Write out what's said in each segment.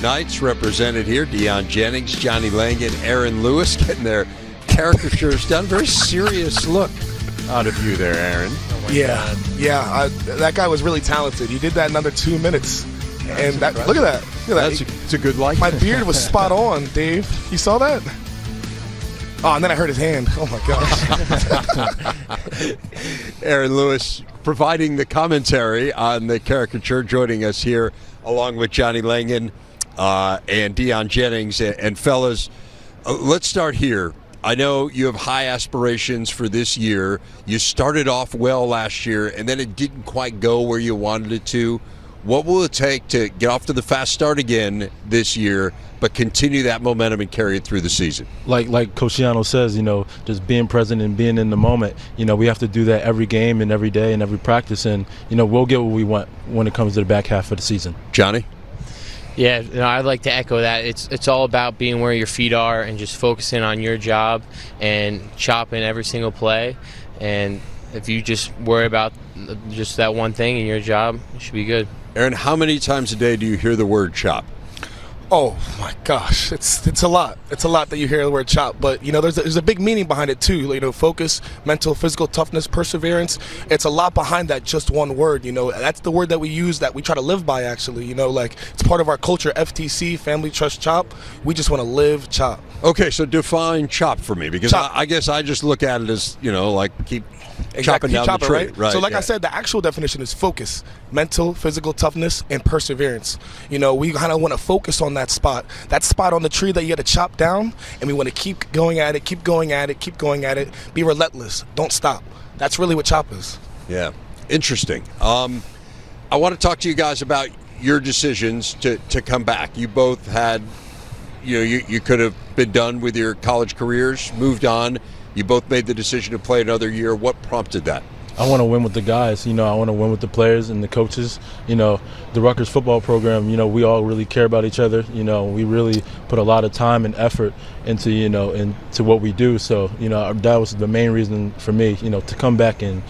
Knights represented here. Deion Jennings, Johnny Langan, Aaron Lewis getting their caricatures done. Very serious look out of you there, Aaron. That guy was really talented. He did that in under 2 minutes. And look at that. It's a good life. My beard was spot on, Dave. You saw that? Oh, and then I hurt his hand. Oh, my gosh. Aaron Lewis providing the commentary on the caricature, joining us here along with Johnny Langan and Deion Jennings. And fellas, let's start here. I know you have high aspirations for this year. You started off well last year, and then it didn't quite go where you wanted it to. What will it take to get off to the fast start again this year, but continue that momentum and carry it through the season? Like Coach Shiano says, just being present and being in the moment. We have to do that every game and every day and every practice, and we'll get what we want when it comes to the back half of the season. Johnny? Yeah, I'd like to echo that. It's all about being where your feet are and just focusing on your job and chopping every single play. And if you just worry about just that one thing in your job, it should be good. Aaron, how many times a day do you hear the word chop? Oh, my gosh. It's a lot. It's a lot that you hear the word chop. But, there's a big meaning behind it, too. Focus, mental, physical toughness, perseverance. It's a lot behind that just one word. That's the word that we use that we try to live by, actually. It's part of our culture, FTC, family, trust, chop. We just want to live chop. Okay, so define chop for me, because chop. I guess I just look at it as, keep chopping down the tree. Right? So I said, the actual definition is focus, mental, physical toughness, and perseverance. We kind of want to focus on that spot on the tree that you got to chop down, and we want to keep going at it, keep going at it, be relentless, don't stop. That's really what chop is. Yeah, interesting. I want to talk to you guys about your decisions to come back. You both had, you could have been done with your college careers, moved on. You both made the decision to play another year. What prompted that? I want to win with the guys. I want to win with the players and the coaches. The Rutgers football program, we all really care about each other. We really put a lot of time and effort into, into what we do. So, that was the main reason for me, to come back and,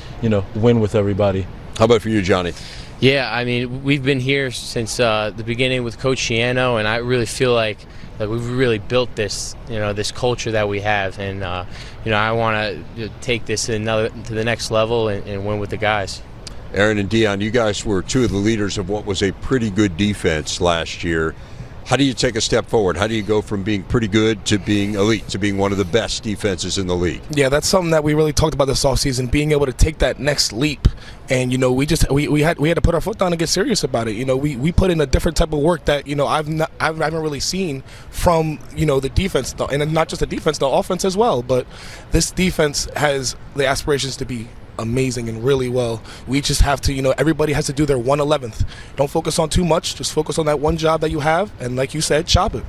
win with everybody. How about for you, Johnny? Yeah, we've been here since the beginning with Coach Shiano, and I really feel like we've really built this, this culture that we have, and I want to take this to the next level and win with the guys. Aaron and Deion, you guys were two of the leaders of what was a pretty good defense last year. How do you take a step forward? How do you go from being pretty good to being elite, to being one of the best defenses in the league? Yeah, that's something that we really talked about this offseason, being able to take that next leap. And we had to put our foot down and get serious about it. We put in a different type of work that I haven't really seen from the defense, and not just the defense, the offense as well. But this defense has the aspirations to be amazing and really well. We just have to, everybody has to do their 1/11th. Don't focus on too much. Just focus on that one job that you have, and like you said, chop it.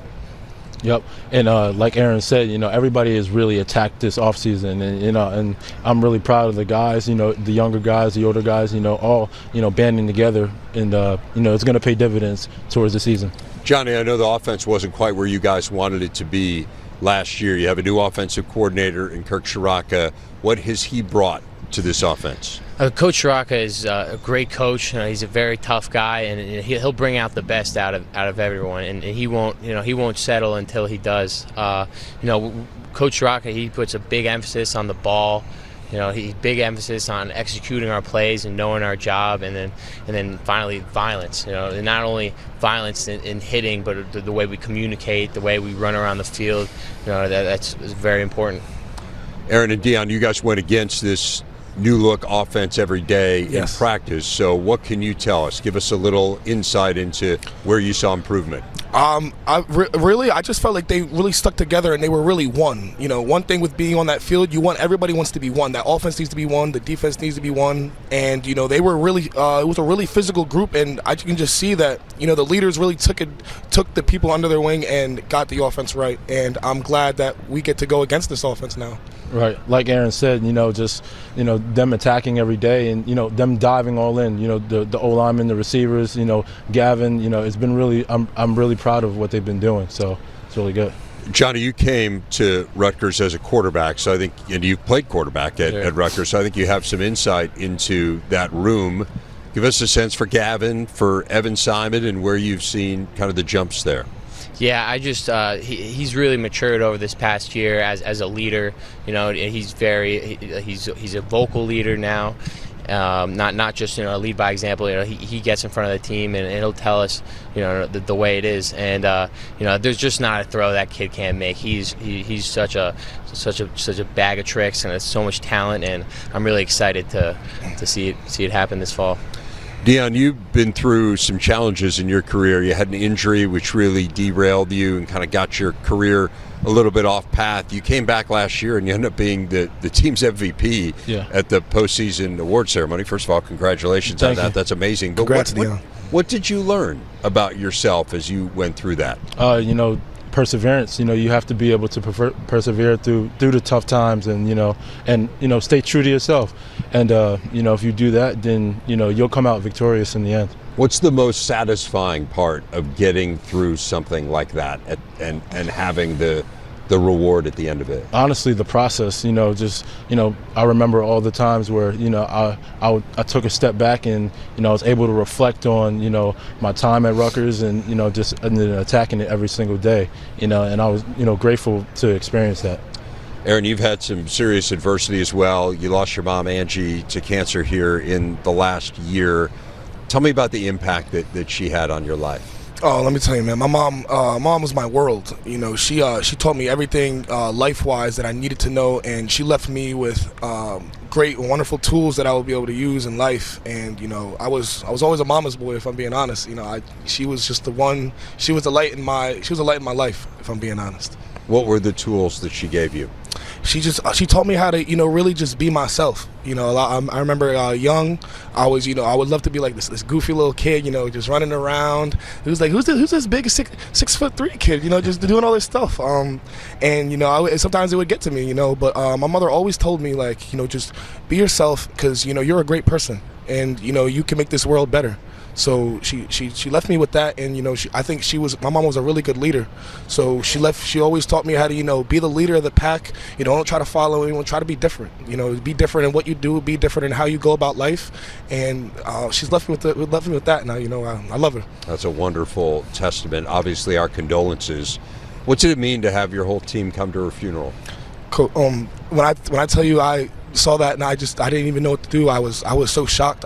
Yep, and like Aaron said, everybody has really attacked this offseason, and I'm really proud of the guys, the younger guys, the older guys, all, banding together, and, it's going to pay dividends towards the season. Johnny, I know the offense wasn't quite where you guys wanted it to be last year. You have a new offensive coordinator in Kirk Shiraka. What has he brought to this offense? Coach Shiraka is a great coach. He's a very tough guy, and he'll bring out the best out of everyone. And he won't settle until he does. Coach Shiraka, he puts a big emphasis on the ball. Big emphasis on executing our plays and knowing our job, and then finally violence. And not only violence in hitting, but the way we communicate, the way we run around the field. That's very important. Aaron and Deion, you guys went against this new look offense every day in practice. So what can you tell us? Give us a little insight into where you saw improvement. I just felt like they really stuck together and they were really one. One thing with being on that field, everybody wants to be one. That offense needs to be one. The defense needs to be one. And they were really, it was a really physical group. And I can just see that the leaders really took the people under their wing and got the offense right. And I'm glad that we get to go against this offense now. Right, like Aaron said, just them attacking every day, and them diving all in. The O linemen, the receivers, Gavin. It's been really. I'm really proud of what they've been doing. So it's really good. Johnny, you came to Rutgers as a quarterback, so I think, and you played quarterback at Rutgers, so I think you have some insight into that room. Give us a sense for Gavin, for Evan Simon, and where you've seen kind of the jumps there. Yeah, I just he's really matured over this past year as a leader. You know, he's a vocal leader now. Not just lead by example. You know, he gets in front of the team and he'll tell us the way it is. And there's just not a throw that kid can't make. He's such a bag of tricks, and it's so much talent. And I'm really excited to see it happen this fall. Deion, you've been through some challenges in your career. You had an injury which really derailed you and kind of got your career a little bit off path. You came back last year and you ended up being the team's MVP at the postseason award ceremony. First of all, congratulations on that. That's amazing. But Congrats, Deion. What did you learn about yourself as you went through that? Perseverance. You have to be able to persevere through the tough times, and stay true to yourself. And if you do that, then you'll come out victorious in the end. What's the most satisfying part of getting through something like that and having the reward at the end of it? Honestly, the process. I remember all the times where I took a step back and I was able to reflect on my time at Rutgers and and then attacking it every single day. And I was grateful to experience that. Aaron, you've had some serious adversity as well. You lost your mom, Angie, to cancer here in the last year. Tell me about the impact that she had on your life. Oh, let me tell you, man. My mom was my world. She taught me everything life-wise that I needed to know, and she left me with great, wonderful tools that I would be able to use in life. And I was always a mama's boy, if I'm being honest. She was just the one. She was a light in my life, if I'm being honest. What were the tools that she gave you? She taught me how to really just be myself. I remember young, I would love to be like this goofy little kid, just running around. It was like, who's this big 6'3" kid, just doing all this stuff. Sometimes it would get to me, but my mother always told me, like, just be yourself, because you're a great person, and you can make this world better. So she left me with that, and I think my mom was a really good leader. So she always taught me how to be the leader of the pack. Don't try to follow anyone, try to be different. Be different in what you do, be different in how you go about life. And she's left me with that. Now I love her. That's a wonderful testament. Obviously, our condolences. What's it mean to have your whole team come to her funeral? When I tell you I saw that and I didn't even know what to do. I was so shocked.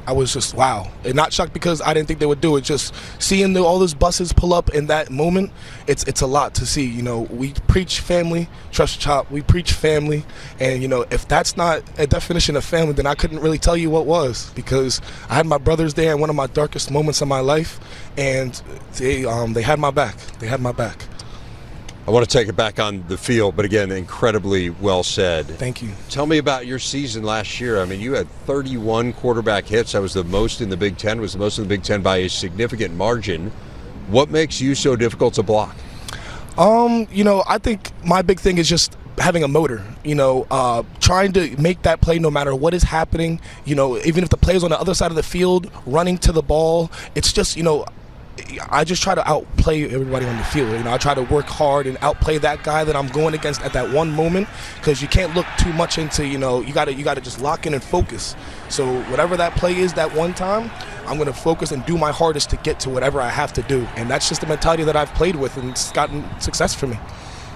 I was just wow, and not shocked because I didn't think they would do it. Just seeing all those buses pull up in that moment, it's a lot to see. We preach family, trust chop. We preach family, and if that's not a definition of family, then I couldn't really tell you what was, because I had my brothers there in one of my darkest moments of my life, and they had my back. They had my back. I want to take it back on the field, but again, incredibly well said. Thank you. Tell me about your season last year. I mean, you had 31 quarterback hits. That was the most in the Big Ten. Was the most in the Big Ten by a significant margin. What makes you so difficult to block? I think my big thing is just having a motor, trying to make that play no matter what is happening, even if the play is on the other side of the field, running to the ball. It's just, I just try to outplay everybody on the field. I try to work hard and outplay that guy that I'm going against at that one moment, because you can't look too much into, you gotta just lock in and focus. So whatever that play is that one time, I'm going to focus and do my hardest to get to whatever I have to do. And that's just the mentality that I've played with, and it's gotten success for me.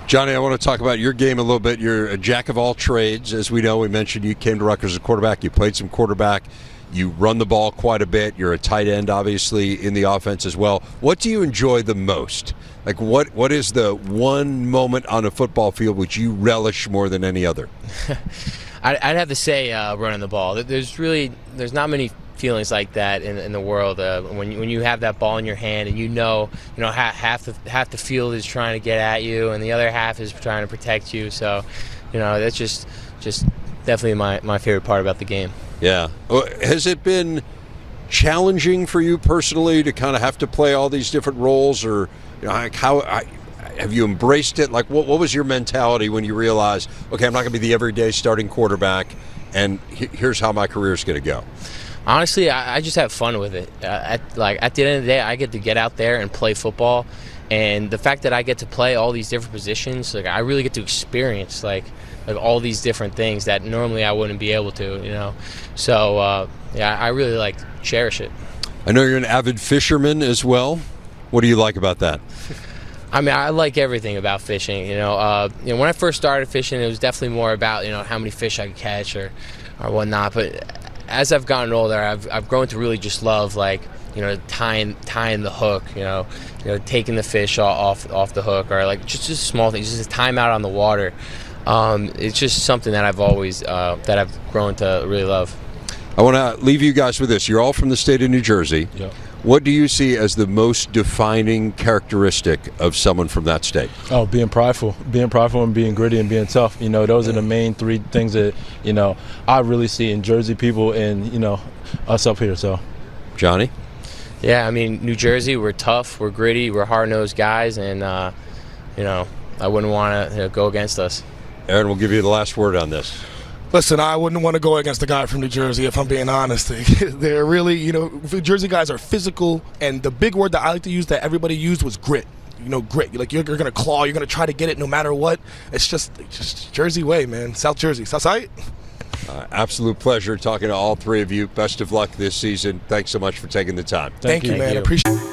Johnny, I want to talk about your game a little bit. You're a jack of all trades. As we know, we mentioned you came to Rutgers as a quarterback. You played some quarterback. You run the ball quite a bit. You're a tight end, obviously, in the offense as well. What do you enjoy the most? Like, what is the one moment on a football field which you relish more than any other? I'd have to say running the ball. There's not many feelings like that in the world. When you have that ball in your hand and half the field is trying to get at you and the other half is trying to protect you. So, that's just definitely my favorite part about the game. Yeah. Has it been challenging for you personally to kind of have to play all these different roles, or how have you embraced it? Like, what was your mentality when you realized, okay, I'm not going to be the everyday starting quarterback, and here's how my career is going to go? Honestly, I just have fun with it. At the end of the day, I get to get out there and play football, and the fact that I get to play all these different positions, like I really get to experience like all these different things that normally I wouldn't be able to, you know. So yeah, I really like cherish it. I know you're an avid fisherman as well. What do you like about that? I mean, I like everything about fishing. You know, when I first started fishing, it was definitely more about how many fish I could catch or whatnot. But as I've gotten older, I've grown to really just love tying the hook. Taking the fish off the hook, or like just small things, just a time out on the water. It's just something that I've always that I've grown to really love. I want to leave you guys with this. You're all from the state of New Jersey. Yeah. What do you see as the most defining characteristic of someone from that state? Oh, being prideful and being gritty and being tough. Those are the main three things that, I really see in Jersey people and, us up here. So, Johnny? Yeah, I mean, New Jersey, we're tough, we're gritty, we're hard-nosed guys, and, I wouldn't want to go against us. Aaron, we'll give you the last word on this. Listen, I wouldn't want to go against the guy from New Jersey, if I'm being honest. They're really, Jersey guys are physical, and the big word that I like to use that everybody used was grit. Grit. Like you're going to claw, you're going to try to get it no matter what. It's just Jersey way, man. South Jersey. Southside? Absolute pleasure talking to all three of you. Best of luck this season. Thanks so much for taking the time. Thank you, man. Appreciate it.